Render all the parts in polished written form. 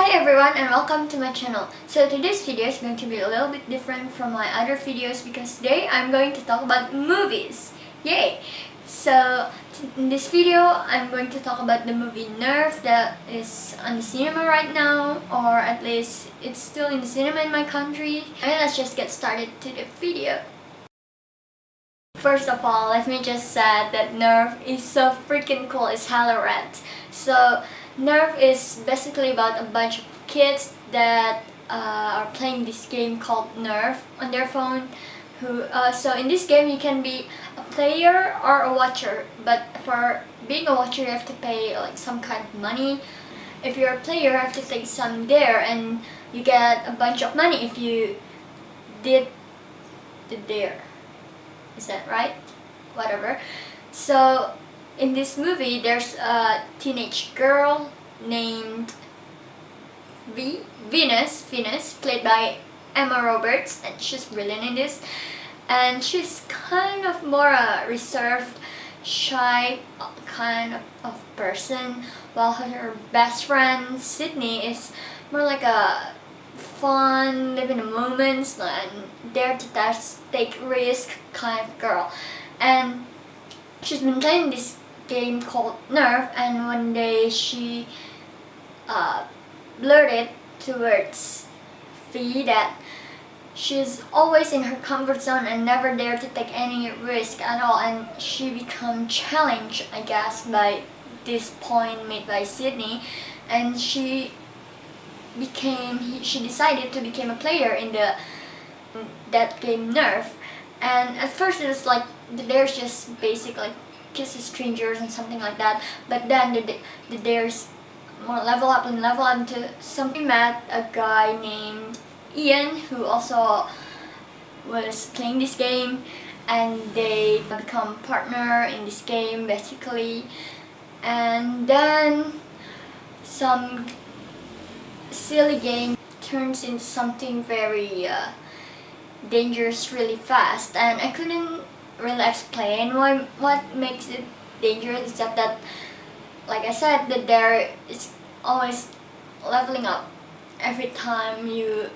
Hi everyone and welcome to my channel. So today's video is going to be a little bit different from my other videos because today I'm going to talk about movies. Yay! So in this video I'm going to talk about the movie Nerf that is on the cinema right now, or at least it's still in the cinema in my country. And let's just get started to the video. First of all, let me just say that Nerf is so freaking cool. It's hella rad. So Nerf is basically about a bunch of kids that are playing this game called Nerf on their phone. So in this game you can be a player or a watcher, but for being a watcher you have to pay like some kind of money. If you're a player you have to take some dare and you get a bunch of money if you did the dare. Is that right? Whatever. So in this movie there's a teenage girl named Venus, played by Emma Roberts, and she's brilliant in this. And she's kind of more a reserved, shy kind of person, while her best friend Sydney is more like a fun, live in the moments and dare to take risk kind of girl. And she's been playing this game called Nerf, and one day she blurted towards V that she's always in her comfort zone and never dare to take any risk at all, and she become challenged, I guess, by this point made by Sydney, and she decided to become a player in that game Nerf. And at first it was like the dares just basically kiss strangers and something like that, but then the dares more level up to something. Met a guy named Ian who also was playing this game, and they become partner in this game basically. And then some silly game turns into something very dangerous really fast, and I couldn't really explain what makes it dangerous, except that, like I said, that there is always leveling up every time you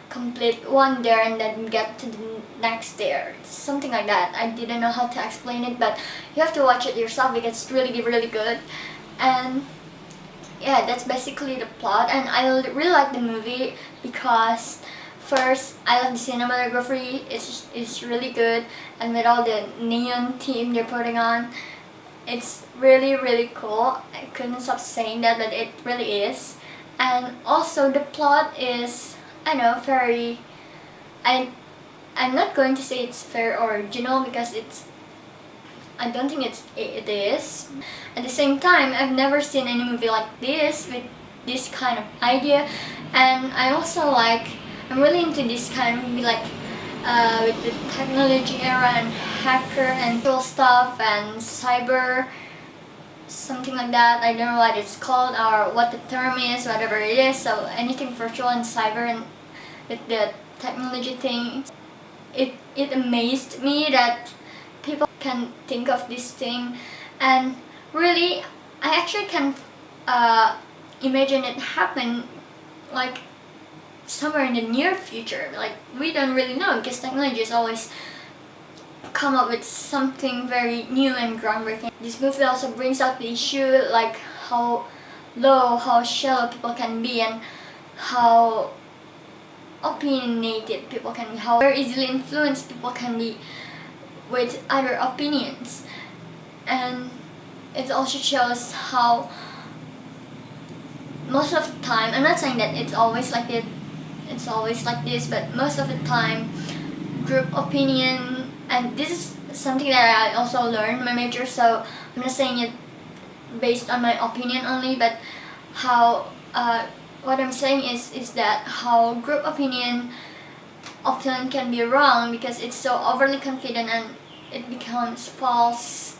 complete one dare and then get to the next dare, something like that. I didn't know how to explain it, but you have to watch it yourself because it's really good. And yeah, that's basically the plot, and I really like the movie because first, I love the cinematography. It's really good, and with all the neon theme they're putting on, it's really cool. I couldn't stop saying that, but it really is. And also the plot is, I know, very. I'm not going to say it's very original because I don't think it is. At the same time, I've never seen any movie like this with this kind of idea, and I'm really into this kind of movie, like with the technology era and hacker and cool stuff and cyber, something like that. I don't know what it's called or what the term is, whatever it is. So anything virtual and cyber and with the technology thing. It amazed me that people can think of this thing, and really I actually can imagine it happen like somewhere in the near future. Like, we don't really know because technology is always come up with something very new and groundbreaking. This movie also brings out the issue like how shallow people can be, and how opinionated people can be, how very easily influenced people can be with other opinions. And it also shows how most of the time, I'm not saying that it's always like this, but most of the time group opinion, and this is something that I also learned in my major, so I'm not saying it based on my opinion only, but how what I'm saying is that how group opinion often can be wrong because it's so overly confident and it becomes false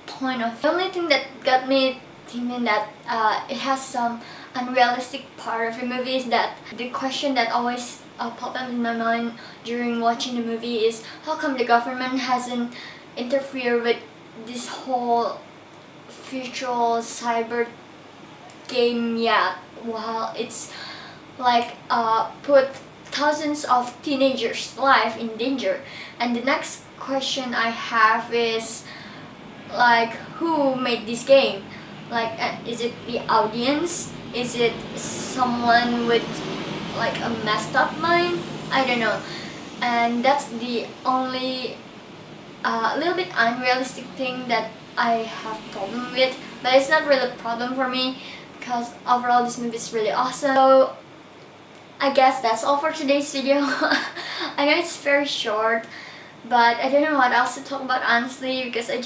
point of view. The only thing that got me thinking that it has some unrealistic part of the movie is that the question that always popped up in my mind during watching the movie is how come the government hasn't interfered with this whole virtual cyber game yet. Well, it's like put thousands of teenagers' life in danger. And the next question I have is like, who made this game? Like, is it the audience? Is it someone with like a messed up mind? I don't know. And that's the only little bit unrealistic thing that I have problem with, but it's not really a problem for me because overall this movie is really awesome. So I guess that's all for today's video. I know it's very short, but I don't know what else to talk about honestly, because I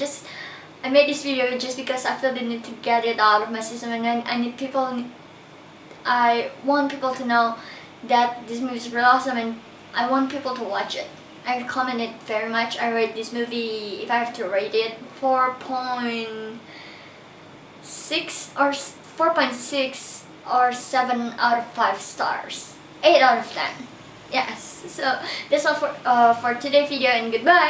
made this video just because I feel the need to get it out of my system, and then I want people to know that this movie is really awesome, and I want people to watch it. I recommend it very much. I rate this movie, if I have to rate it, 4.6 or 7 out of 5 stars. 8 out of 10. Yes. So that's all for today's video, and goodbye.